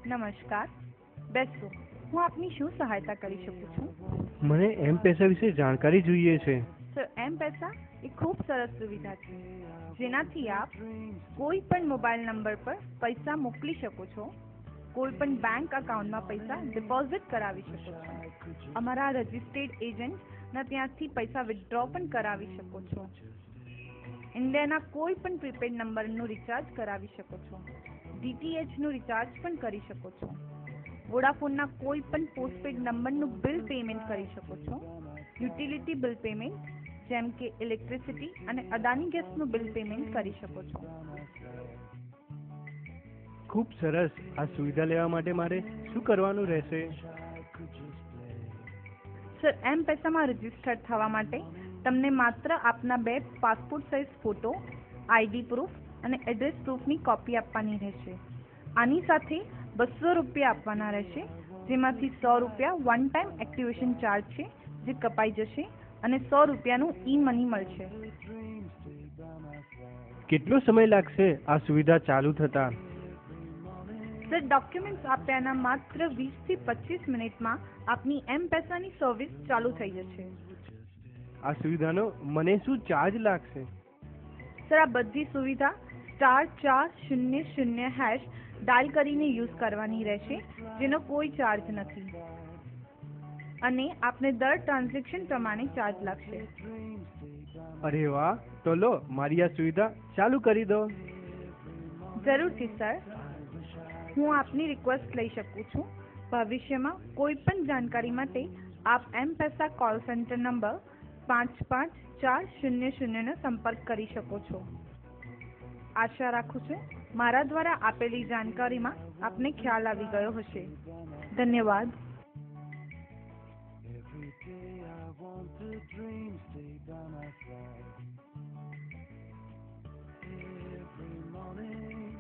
નમસ્કાર, બેસો. હું આપની શું સહાયતા કરી શકું છું? મને M-Pesa વિશે જાણકારી જોઈએ છે. સર, M-Pesa એ ખૂબ સરસ સુવિધા છે જેનાથી આપ કોઈ પણ મોબાઈલ નંબર પર પૈસા મોકલી શકો છો, કોઈ પણ બેંક અકાઉન્ટમાં પૈસા ડિપોઝિટ કરાવી શકો છો, અમારા રજિસ્ટર્ડ એજન્ટના ત્યાંથી પૈસા વિથડ્રો પણ કરાવી શકો છો, ઇન્ડિયાના કોઈ પણ પ્રીપેડ નંબરનું રિચાર્જ કરાવી શકો છો, DTHનું રિચાર્જ પણ કરી શકો છો, વોડાફોનના કોઈ પણ પોસ્ટપેડ નંબરનું બિલ પેમેન્ટ કરી શકો છો, યુટિલિટી બિલ પેમેન્ટ જેમ કે ઇલેક્ટ્રિસિટી અને અદાની ગેસનું બિલ પેમેન્ટ કરી શકો છો. ખૂબ સરસ. આ સુવિધા લેવા માટે મારે શું કરવાનું રહેશે? સર, M-Pesaમાં રજીસ્ટર થવા માટે તમને માત્ર આપના 2 passport size photo, ID proof અને એડ્રેસ પ્રૂફની કોપી આપવાની રહેશે. આની સાથે ₹200 આપવાના રહેશે, જેમાંથી ₹100 વન ટાઈમ એક્ટિવેશન ચાર્જ છે જે કપાઈ જશે અને ₹100નું ઈ-મની મળશે. કેટલો સમય લાગશે આ સુવિધા ચાલુ થતા? સર, ડોક્યુમેન્ટ્સ આપ્યાના માત્ર 20 થી 25 મિનિટમાં આપની M-Pesaની સર્વિસ ચાલુ થઈ જશે. આ સુવિધાનો મને શું ચાર્જ લાગશે? સર, આ બધી સુવિધા *400# ડાયલ કરીને યુઝ કરવાની રહેશે, જેનો કોઈ ચાર્જ નથી અને આપને દર ટ્રાન્ઝેક્શન પ્રમાણે ચાર્જ લાગશે. અરે વાહ! તો લો, મારી આ સુવિધા ચાલુ કરી દો. જરૂરથી સર, હું આપની રિક્વેસ્ટ લઈ શકું છું. ભવિષ્યમાં કોઈ પણ જાણકારી માટે આપ M-Pesa કોલ સેન્ટર નંબર 55400નો સંપર્ક કરી શકો છો. આશા રાખું છું મારા દ્વારા આપેલી જાણકારીમાં આપને ખ્યાલ આવી ગયો હશે. ધન્યવાદ.